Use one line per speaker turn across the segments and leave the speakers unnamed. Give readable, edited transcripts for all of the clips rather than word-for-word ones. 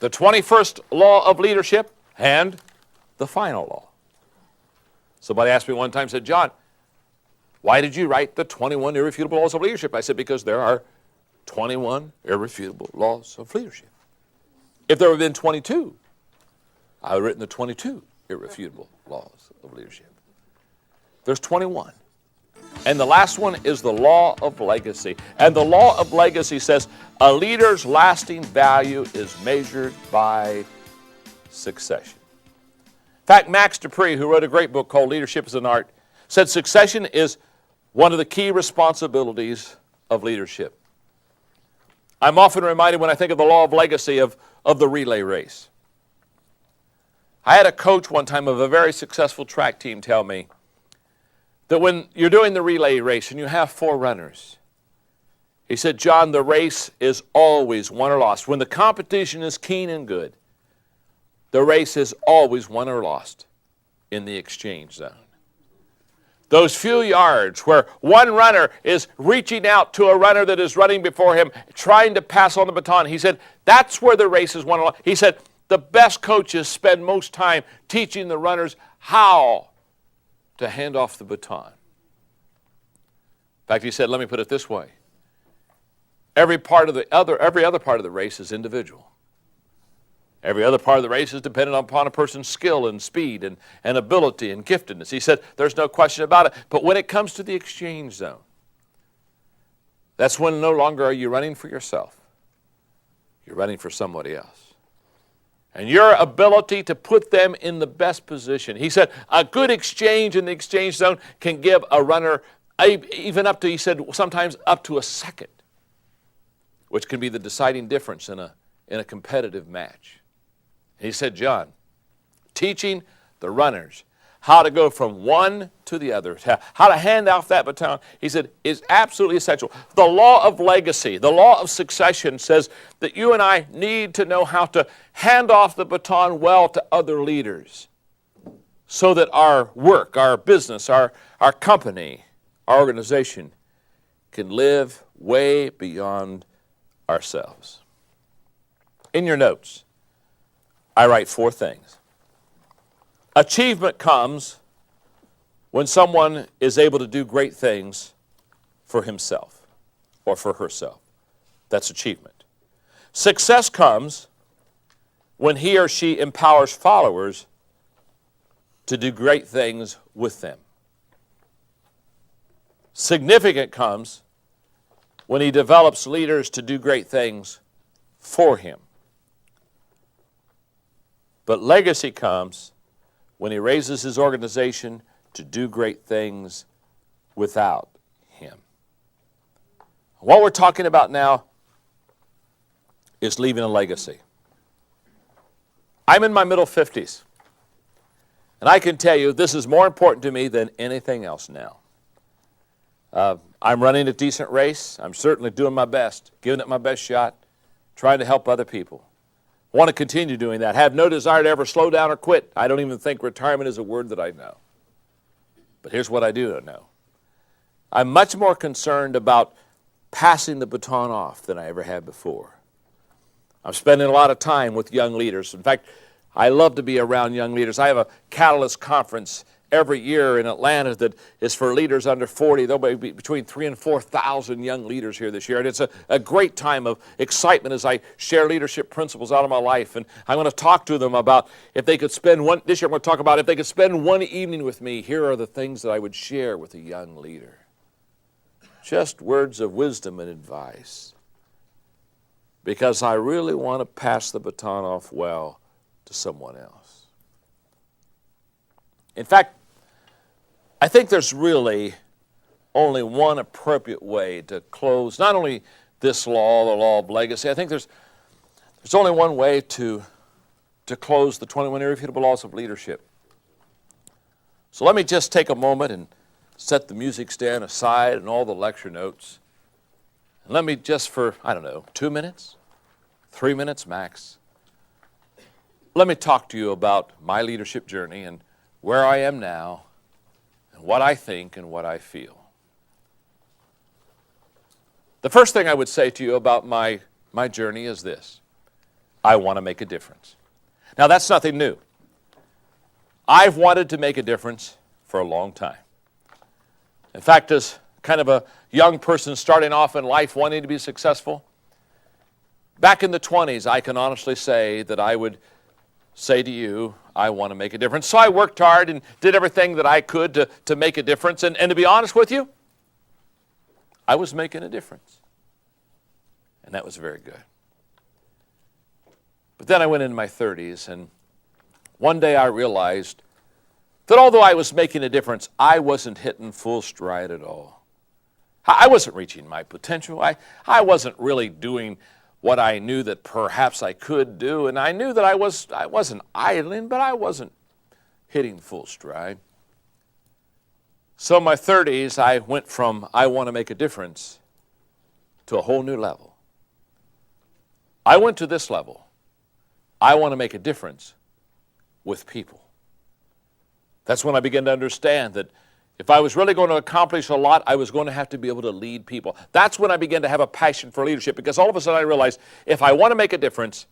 the 21st law of leadership, and the final law. Somebody asked me one time, said, John, why did you write the 21 irrefutable laws of leadership? I said, because there are 21 irrefutable laws of leadership. If there had been 22, I would have written the 22 irrefutable laws of leadership. There's 21. And the last one is the law of legacy. And the law of legacy says a leader's lasting value is measured by succession. In fact, Max Dupree, who wrote a great book called Leadership is an Art, said succession is one of the key responsibilities of leadership. I'm often reminded when I think of the law of legacy of the relay race. I had a coach one time of a very successful track team tell me that when you're doing the relay race and you have 4 runners, he said, John, the race is always won or lost. When the competition is keen and good, the race is always won or lost in the exchange zone. Those few yards where one runner is reaching out to a runner that is running before him, trying to pass on the baton, he said, that's where the race is won or lost. He said, the best coaches spend most time teaching the runners how to hand off the baton. In fact, he said, let me put it this way. Every other part of the race is individual. Every other part of the race is dependent upon a person's skill and speed and ability and giftedness. He said, there's no question about it. But when it comes to the exchange zone, that's when no longer are you running for yourself. You're running for somebody else. And your ability to put them in the best position. He said, a good exchange in the exchange zone can give a runner even up to, he said, sometimes up to a second, which can be the deciding difference in a competitive match. And he said, John, teaching the runners how to go from one to the other, how to hand off that baton, he said, is absolutely essential. The law of legacy, the law of succession says that you and I need to know how to hand off the baton well to other leaders so that our work, our business, our company, our organization can live way beyond ourselves. In your notes, I write 4 things. Achievement comes when someone is able to do great things for himself or for herself. That's achievement. Success comes when he or she empowers followers to do great things with them. Significant comes when he develops leaders to do great things for him. But legacy comes when he raises his organization to do great things without him. What we're talking about now is leaving a legacy. I'm in my middle 50s, and I can tell you this is more important to me than anything else now. I'm running a decent race. I'm certainly doing my best, giving it my best shot, trying to help other people. I want to continue doing that. I have no desire to ever slow down or quit. I don't even think retirement is a word that I know. But here's what I do know. I'm much more concerned about passing the baton off than I ever have before. I'm spending a lot of time with young leaders. In fact, I love to be around young leaders. I have a Catalyst conference every year in Atlanta that is for leaders under 40. There'll be between 3,000 and 4,000 young leaders here this year. And it's a great time of excitement as I share leadership principles out of my life. And I'm going to talk to them about if they could spend this year I'm going to talk about if they could spend one evening with me, here are the things that I would share with a young leader. Just words of wisdom and advice. Because I really want to pass the baton off well to someone else. In fact, I think there's really only one appropriate way to close not only this law, the law of legacy. I think there's only one way to close the 21 irrefutable laws of leadership. So let me just take a moment and set the music stand aside and all the lecture notes. And let me just for, 2 minutes, 3 minutes max, let me talk to you about my leadership journey and where I am now, and what I think and what I feel. The first thing I would say to you about my journey is this. I want to make a difference. Now, that's nothing new. I've wanted to make a difference for a long time. In fact, as kind of a young person starting off in life wanting to be successful, back in the 20s, I can honestly say that I would say to you, I want to make a difference. So I worked hard and did everything that I could to make a difference. And to be honest with you, I was making a difference. And that was very good. But then I went into my 30s, and one day I realized that although I was making a difference, I wasn't hitting full stride at all. I wasn't reaching my potential. I wasn't really doing what I knew that perhaps I could do, and I knew that I wasn't idling, but I wasn't hitting full stride. So in my 30s, I went from I want to make a difference to a whole new level. I went to this level. I want to make a difference with people. That's when I began to understand that if I was really going to accomplish a lot, I was going to have to be able to lead people. That's when I began to have a passion for leadership, because all of a sudden I realized if I want to make a difference,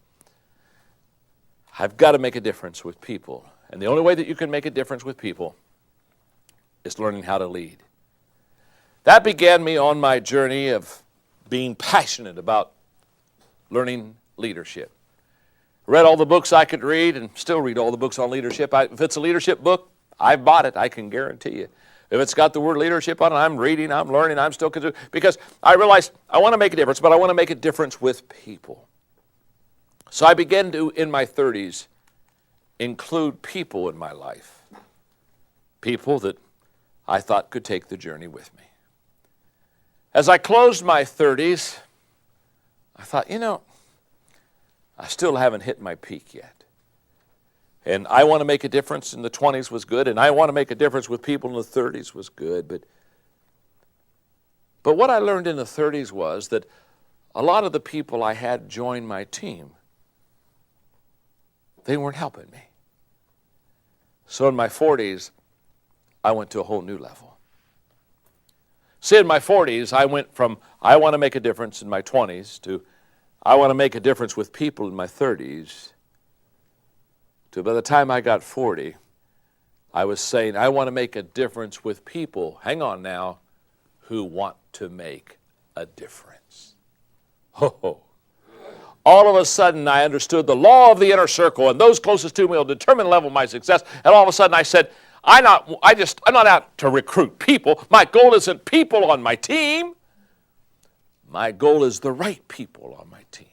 I've got to make a difference with people. And the only way that you can make a difference with people is learning how to lead. That began me on my journey of being passionate about learning leadership. Read all the books I could read and still read all the books on leadership. If it's a leadership book, I bought it, I can guarantee you. If it's got the word leadership on it, I'm reading, I'm learning, I'm still continuing. Because I realized I want to make a difference, but I want to make a difference with people. So I began to, in my 30s, include people in my life. People that I thought could take the journey with me. As I closed my 30s, I thought, I still haven't hit my peak yet. And I want to make a difference in the 20s was good, and I want to make a difference with people in the 30s was good. But what I learned in the 30s was that a lot of the people I had join my team, they weren't helping me. So in my 40s, I went to a whole new level. See, in my 40s, I went from I want to make a difference in my 20s to I want to make a difference with people in my 30s to by the time I got 40, I was saying I want to make a difference with people, hang on now, who want to make a difference. All of a sudden I understood the law of the inner circle, and those closest to me will determine the level of my success. And all of a sudden I said, I'm not out to recruit people. My goal isn't people on my team. My goal is the right people on my team.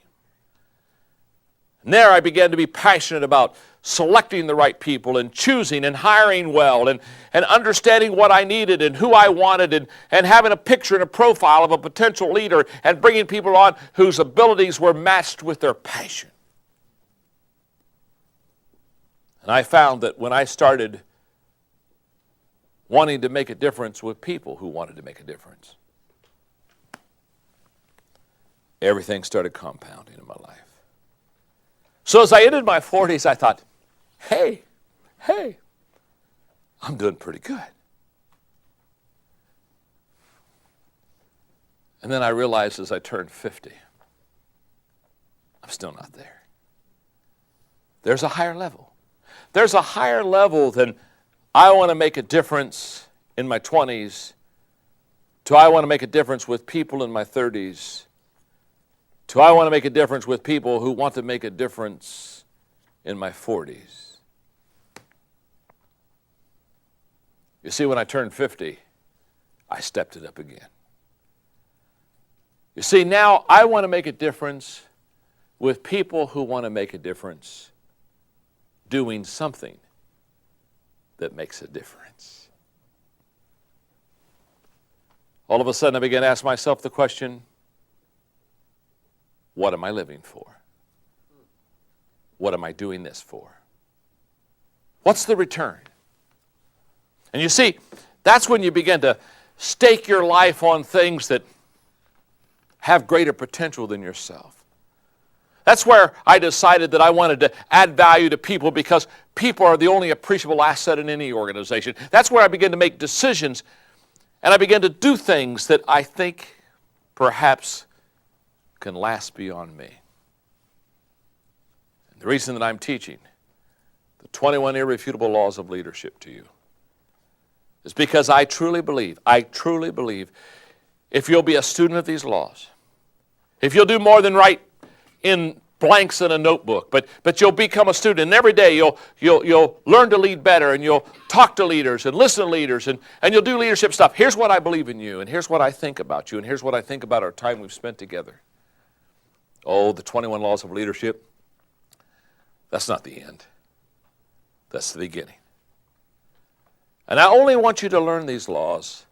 And there I began to be passionate about selecting the right people and choosing and hiring well and understanding what I needed and who I wanted and having a picture and a profile of a potential leader and bringing people on whose abilities were matched with their passion. And I found that when I started wanting to make a difference with people who wanted to make a difference, everything started compounding in my life. So as I entered my 40s, I thought, hey, I'm doing pretty good. And then I realized as I turned 50, I'm still not there. There's a higher level. There's a higher level than I want to make a difference in my 20s to I want to make a difference with people in my 30s to I want to make a difference with people who want to make a difference in my 40s. You see, when I turned 50, I stepped it up again. You see, now I want to make a difference with people who want to make a difference doing something that makes a difference. All of a sudden, I began to ask myself the question, what am I living for? What am I doing this for? What's the return? And you see, that's when you begin to stake your life on things that have greater potential than yourself. That's where I decided that I wanted to add value to people because people are the only appreciable asset in any organization. That's where I began to make decisions and I began to do things that I think perhaps can last beyond me. The reason that I'm teaching the 21 irrefutable laws of leadership to you is because I truly believe, if you'll be a student of these laws, if you'll do more than write in blanks in a notebook, but you'll become a student, and every day you'll learn to lead better, and you'll talk to leaders and listen to leaders, and you'll do leadership stuff. Here's what I believe in you, and here's what I think about you, and here's what I think about our time we've spent together. Oh, the 21 laws of leadership, that's not the end. That's the beginning. And I only want you to learn these laws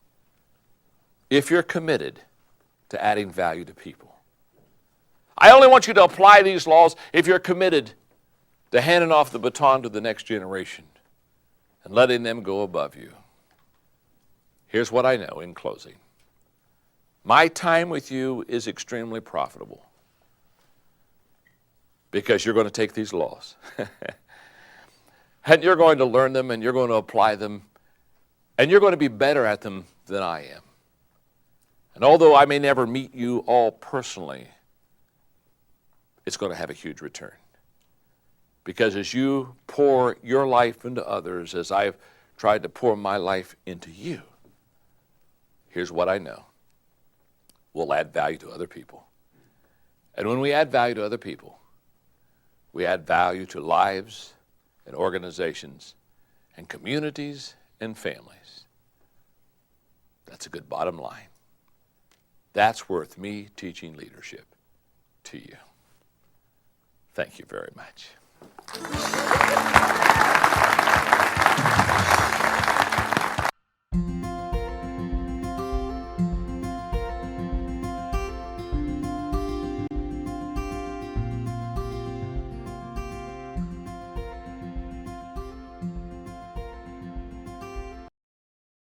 if you're committed to adding value to people. I only want you to apply these laws if you're committed to handing off the baton to the next generation and letting them go above you. Here's what I know in closing. My time with you is extremely profitable because you're going to take these laws and you're going to learn them and you're going to apply them and you're going to be better at them than I am. And although I may never meet you all personally, it's going to have a huge return. Because as you pour your life into others, as I've tried to pour my life into you, here's what I know. We'll add value to other people. And when we add value to other people, we add value to lives and organizations and communities and families. That's a good bottom line. That's worth me teaching leadership to you. Thank you very much.